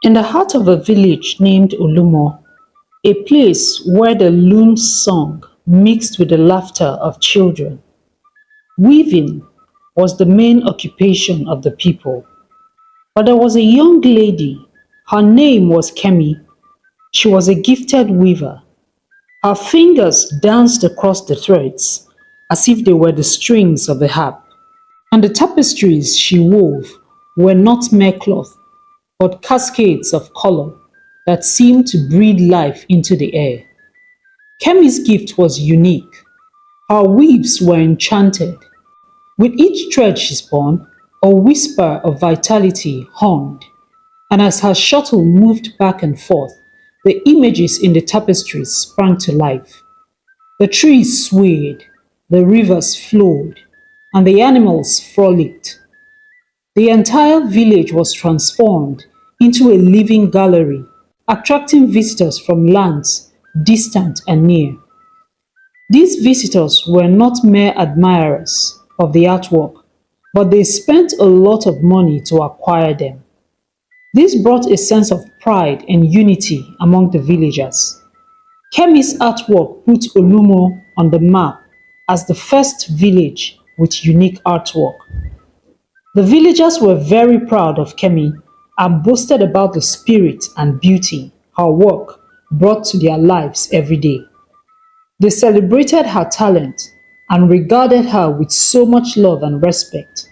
In the heart of a village named Olumo, a place where the loon's song mixed with the laughter of children, weaving was the main occupation of the people. But there was a young lady. Her name was Kemi. She was a gifted weaver. Her fingers danced across the threads as if they were the strings of a harp. And the tapestries she wove were not mere cloth, but cascades of color that seemed to breathe life into the air. Kemi's gift was unique. Her weaves were enchanted. With each thread she spun, a whisper of vitality hummed, and as her shuttle moved back and forth, the images in the tapestries sprang to life. The trees swayed, the rivers flowed, and the animals frolicked. The entire village was transformed into a living gallery, attracting visitors from lands distant and near. These visitors were not mere admirers of the artwork, but they spent a lot of money to acquire them. This brought a sense of pride and unity among the villagers. Kemi's artwork put Olumo on the map as the first village with unique artwork. The villagers were very proud of Kemi and boasted about the spirit and beauty her work brought to their lives every day. They celebrated her talent and regarded her with so much love and respect.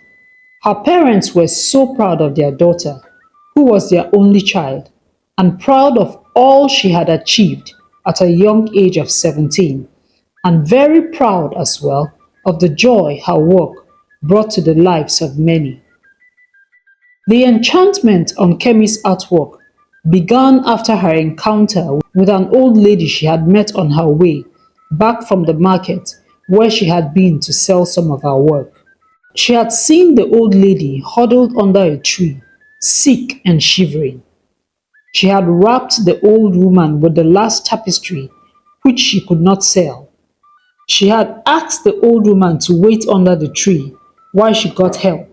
Her parents were so proud of their daughter, who was their only child, and proud of all she had achieved at a young age of 17, and very proud as well of the joy her work brought to the lives of many. The enchantment on Kemi's artwork began after her encounter with an old lady she had met on her way back from the market where she had been to sell some of her work. She had seen the old lady huddled under a tree, sick and shivering. She had wrapped the old woman with the last tapestry which she could not sell. She had asked the old woman to wait under the tree while she got help.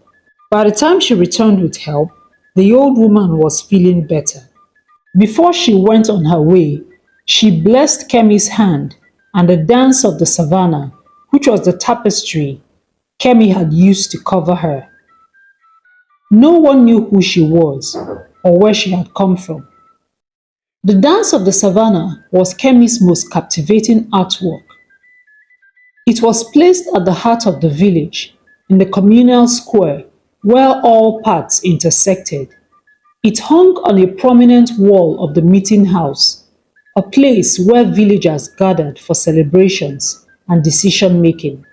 By the time she returned with help, the old woman was feeling better. Before she went on her way, she blessed Kemi's hand and the dance of the savannah, which was the tapestry Kemi had used to cover her. No one knew who she was or where she had come from. The dance of the savannah was Kemi's most captivating artwork. It was placed at the heart of the village, in the communal square where all paths intersected. It hung on a prominent wall of the meeting house, a place where villagers gathered for celebrations and decision-making.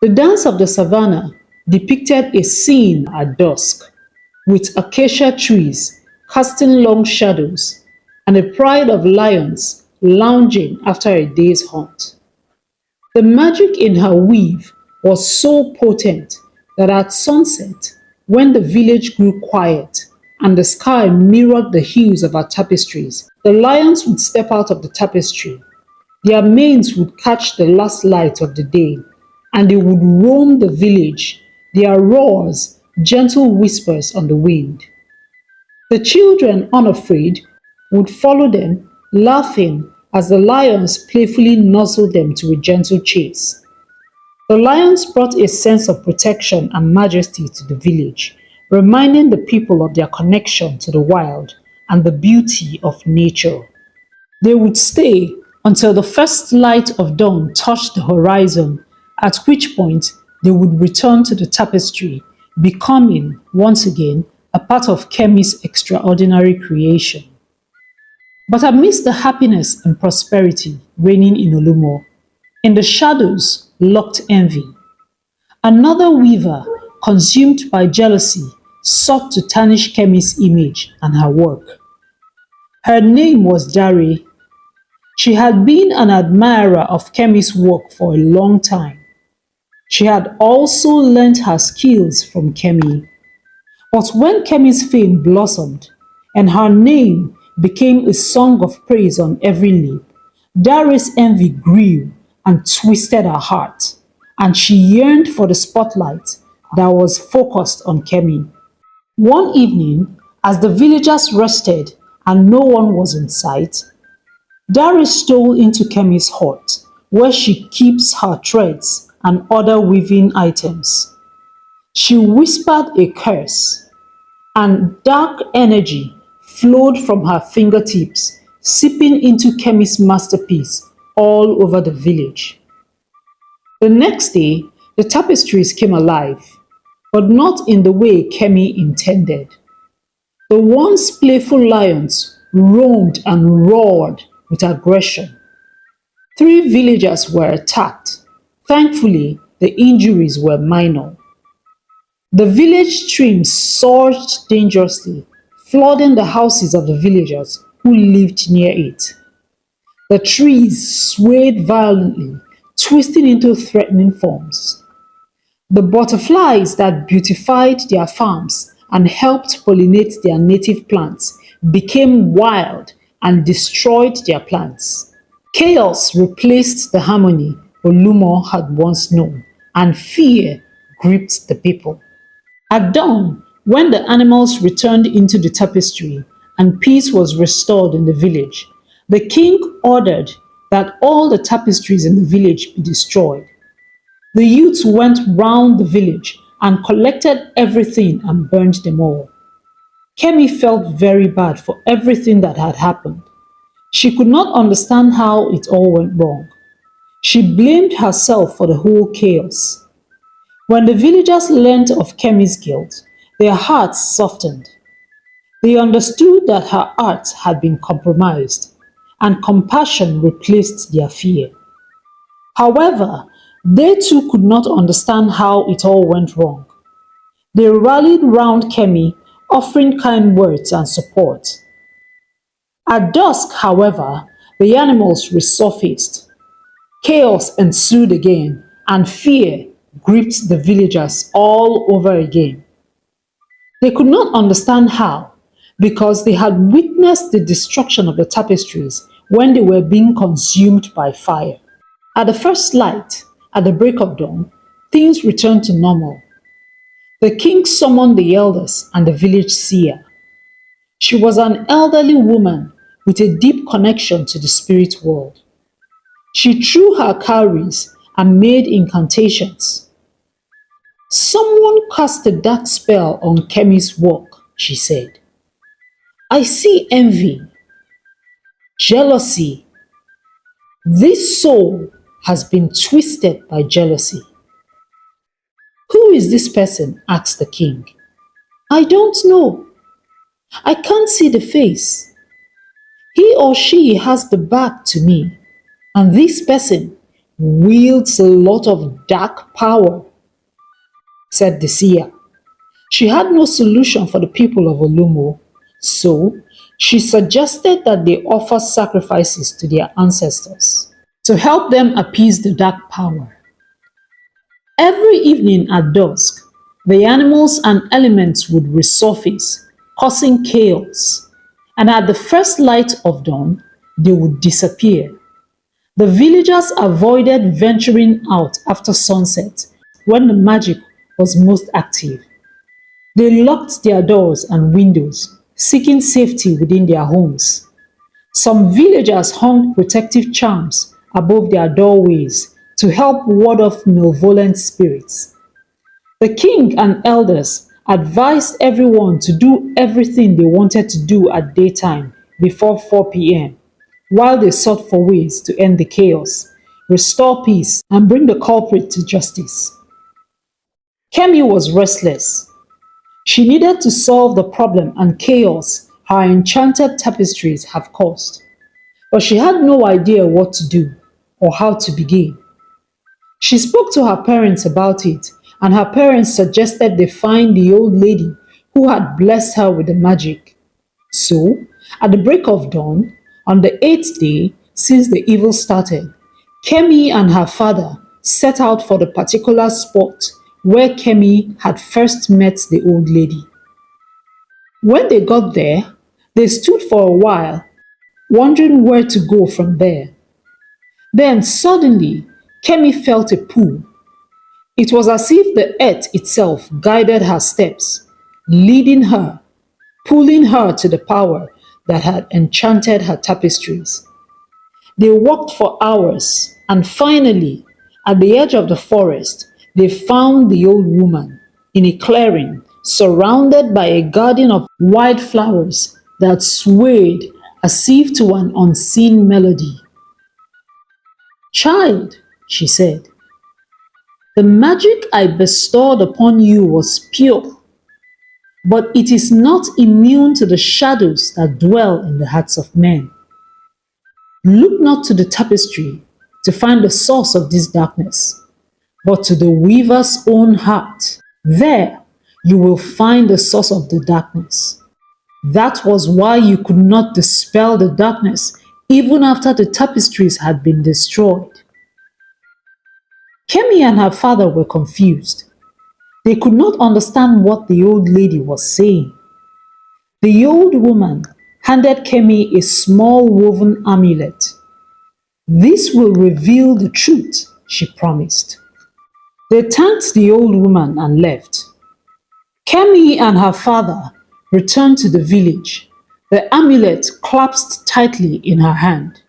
The dance of the savannah depicted a scene at dusk, with acacia trees casting long shadows and a pride of lions lounging after a day's hunt. The magic in her weave was so potent that at sunset, when the village grew quiet and the sky mirrored the hues of her tapestries, the lions would step out of the tapestry. Their manes would catch the last light of the day, and they would roam the village, their roars gentle whispers on the wind. The children, unafraid, would follow them, laughing as the lions playfully nuzzled them to a gentle chase. The lions brought a sense of protection and majesty to the village, reminding the people of their connection to the wild and the beauty of nature. They would stay until the first light of dawn touched the horizon, at which point they would return to the tapestry, becoming, once again, a part of Kemi's extraordinary creation. But amidst the happiness and prosperity reigning in Olumo, in the shadows lurked envy. Another weaver, consumed by jealousy, sought to tarnish Kemi's image and her work. Her name was Dare. She had been an admirer of Kemi's work for a long time. She had also learnt her skills from Kemi. But when Kemi's fame blossomed and her name became a song of praise on every lip, Dare's envy grew and twisted her heart, and she yearned for the spotlight that was focused on Kemi. One evening, As the villagers rested and no one was in sight, Darius stole into Kemi's hut, where she keeps her threads and other weaving items. She whispered a curse, and dark energy flowed from her fingertips, seeping into Kemi's masterpiece all over the village. The next day, the tapestries came alive, but not in the way Kemi intended. The once playful lions roamed and roared with aggression. Three villagers were attacked. Thankfully, the injuries were minor. The village stream surged dangerously, flooding the houses of the villagers who lived near it. The trees swayed violently, twisting into threatening forms. The butterflies that beautified their farms and helped pollinate their native plants became wild and destroyed their plants. Chaos replaced the harmony Olumo had once known, and fear gripped the people. At dawn, when the animals returned into the tapestry and peace was restored in the village, the king ordered that all the tapestries in the village be destroyed. The youths went round the village and collected everything and burned them all. Kemi felt very bad for everything that had happened. She could not understand how it all went wrong. She blamed herself for the whole chaos. When the villagers learned of Kemi's guilt, their hearts softened. They understood that her art had been compromised, and compassion replaced their fear. However, they too could not understand how it all went wrong. They rallied round Kemi, offering kind words and support. At dusk, however, the animals resurfaced. Chaos ensued again, and fear gripped the villagers all over again. They could not understand how, because they had witnessed the destruction of the tapestries when they were being consumed by fire. At the first light, at the break of dawn, things returned to normal. The king summoned the elders and the village seer. She was an elderly woman with a deep connection to the spirit world. She threw her cowries and made incantations. Someone cast a dark spell on Kemi's work, she said. I see envy, jealousy. This soul has been twisted by jealousy. Who is this person? Asked the king. I don't know. I can't see the face. He or she has the back to me, and this person wields a lot of dark power, said the seer. She had no solution for the people of Olumo, so she suggested that they offer sacrifices to their ancestors to help them appease the dark power. Every evening at dusk, the animals and elements would resurface, causing chaos, and at the first light of dawn, they would disappear. The villagers avoided venturing out after sunset when the magic was most active. They locked their doors and windows, seeking safety within their homes. Some villagers hung protective charms above their doorways to help ward off malevolent spirits. The king and elders advised everyone to do everything they wanted to do at daytime before 4 p.m., while they sought for ways to end the chaos, restore peace, and bring the culprit to justice. Kemi was restless. She needed to solve the problem and chaos her enchanted tapestries have caused, but she had no idea what to do or how to begin. She spoke to her parents about it, and her parents suggested they find the old lady who had blessed her with the magic. So, at the break of dawn, on the 8th day since the evil started, Kemi and her father set out for the particular spot where Kemi had first met the old lady. When they got there, they stood for a while, wondering where to go from there. Then suddenly, Kemi felt a pull. It was as if the earth itself guided her steps, leading her. pulling her to the power that had enchanted her tapestries. They walked for hours, and finally, at the edge of the forest, they found the old woman in a clearing surrounded by a garden of wild flowers that swayed as if to an unseen melody. "Child," she said, "the magic I bestowed upon you was pure, but it is not immune to the shadows that dwell in the hearts of men. Look not to the tapestry to find the source of this darkness, but to the weaver's own heart. There you will find the source of the darkness. That was why you could not dispel the darkness even after the tapestries had been destroyed." Kemi and her father were confused. They could not understand what the old lady was saying. The old woman handed Kemi a small woven amulet. "This will reveal the truth," she promised. They thanked the old woman and left. Kemi and her father returned to the village. The amulet clasped tightly in her hand.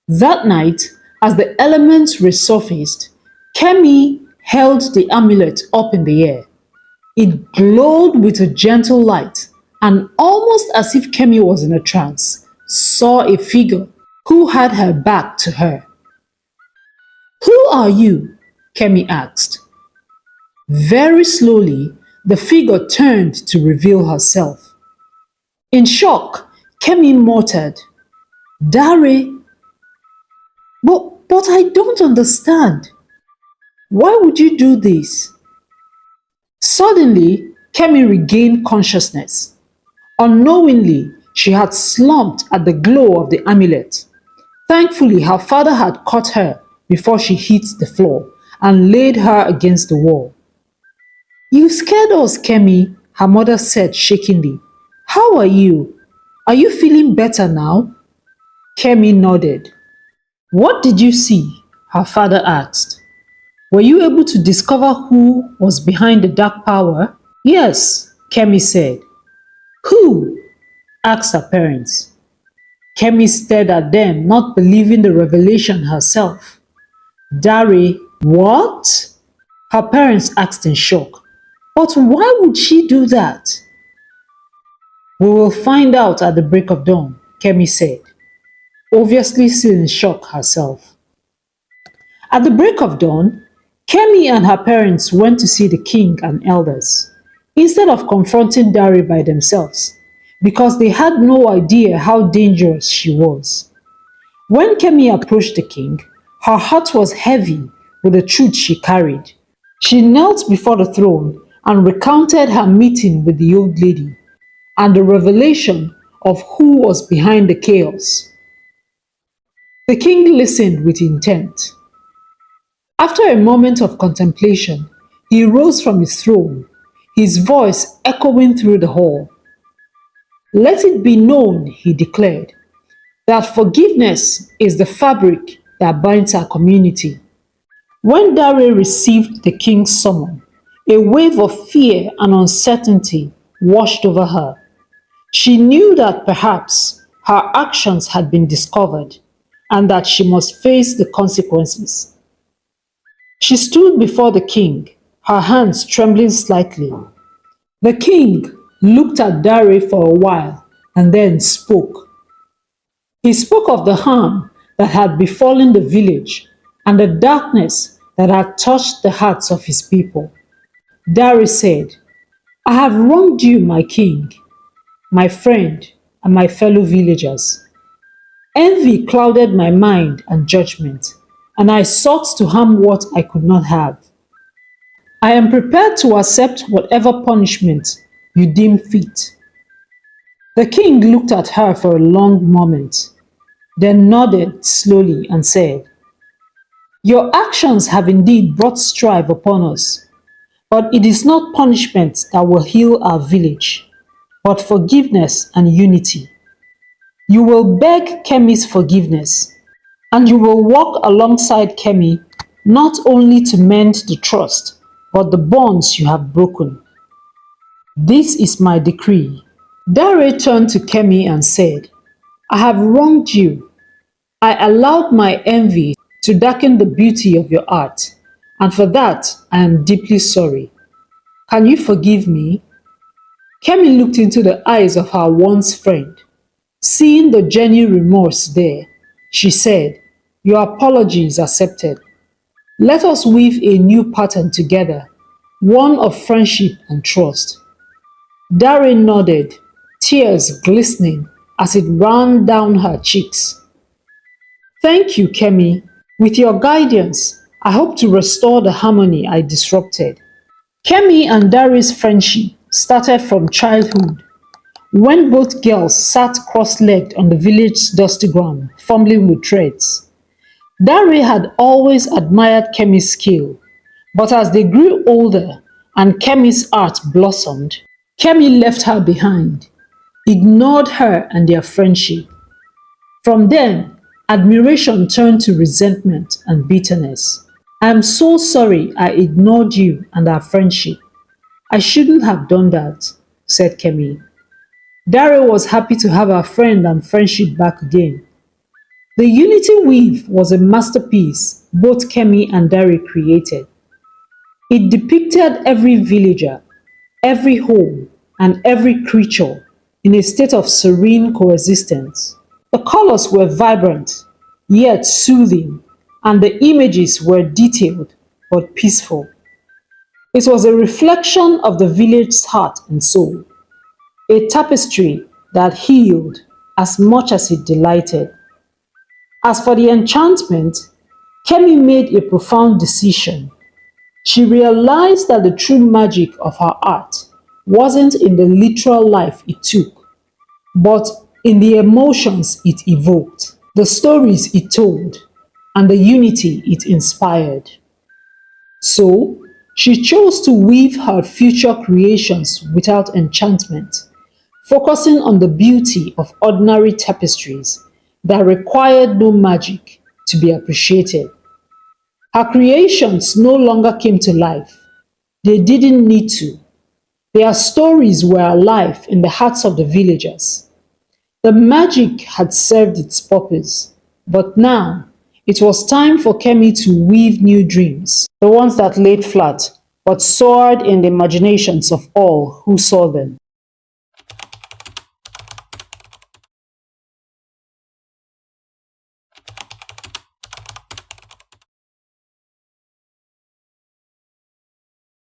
That night, as the elements resurfaced, Kemi held the amulet up in the air. It glowed with a gentle light, and almost as if Kemi was in a trance, saw a figure who had her back to her. "Who are you?" Kemi asked. Very slowly, the figure turned to reveal herself. In shock, Kemi muttered, "Dare, but I don't understand. Why would you do this?" Suddenly, Kemi regained consciousness. Unknowingly, she had slumped at the glow of the amulet. Thankfully, her father had caught her before she hit the floor and laid her against the wall. "You scared us, Kemi," her mother said shakingly. "How are you? Are you feeling better now?" Kemi nodded. "What did you see?" her father asked. "Were you able to discover who was behind the dark power?" "Yes," Kemi said. "Who?" asked her parents. Kemi stared at them, not believing the revelation herself. "Dare, what?" her parents asked in shock. "But why would she do that?" "We will find out at the break of dawn," Kemi said, obviously still in shock herself. At the break of dawn, Kemi and her parents went to see the king and elders, instead of confronting Dari by themselves, because they had no idea how dangerous she was. When Kemi approached the king, her heart was heavy with the truth she carried. She knelt before the throne and recounted her meeting with the old lady and the revelation of who was behind the chaos. The king listened with intent. After a moment of contemplation, he rose from his throne, his voice echoing through the hall. "Let it be known," he declared, "that forgiveness is the fabric that binds our community." When Dare received the king's summon, a wave of fear and uncertainty washed over her. She knew that perhaps her actions had been discovered and that she must face the consequences. She stood before the king, her hands trembling slightly. The king looked at Dare for a while and then spoke. He spoke of the harm that had befallen the village and the darkness that had touched the hearts of his people. Dare said, "I have wronged you, my king, my friend, and my fellow villagers. Envy clouded my mind and judgment, and I sought to harm what I could not have. I am prepared to accept whatever punishment you deem fit." The king looked at her for a long moment, then nodded slowly and said, "Your actions have indeed brought strife upon us, but it is not punishment that will heal our village, but forgiveness and unity. You will beg Kemi's forgiveness, and you will walk alongside Kemi not only to mend the trust, but the bonds you have broken. This is my decree. Dare turned to Kemi and said, I have wronged you. I allowed my envy to darken the beauty of your art, and for that I am deeply sorry. Can you forgive me? Kemi looked into the eyes of her once friend. Seeing the genuine remorse there, she said, Your apology is accepted. Let us weave a new pattern together, one of friendship and trust. Darren nodded, tears glistening as it ran down her cheeks. Thank you, Kemi. With your guidance, I hope to restore the harmony I disrupted. Kemi and Dari's friendship started from childhood when both girls sat cross-legged on the village's dusty ground, fumbling with threads. Dari had always admired Kemi's skill, but as they grew older and Kemi's art blossomed, Kemi left her behind, ignored her and their friendship. From then, admiration turned to resentment and bitterness. I am so sorry I ignored you and our friendship. I shouldn't have done that, said Kemi. Dari was happy to have her friend and friendship back again. The Unity Weave was a masterpiece both Kemi and Dari created. It depicted every villager, every home, and every creature in a state of serene coexistence. The colors were vibrant, yet soothing, and the images were detailed but peaceful. It was a reflection of the village's heart and soul, a tapestry that healed as much as it delighted. As for the enchantment, Kemi made a profound decision. She realized that the true magic of her art wasn't in the literal life it took, but in the emotions it evoked, the stories it told, and the unity it inspired. So, she chose to weave her future creations without enchantment, focusing on the beauty of ordinary tapestries that required no magic to be appreciated. Her creations no longer came to life. They didn't need to. Their stories were alive in the hearts of the villagers. The magic had served its purpose, but now it was time for Kemi to weave new dreams, the ones that laid flat but soared in the imaginations of all who saw them.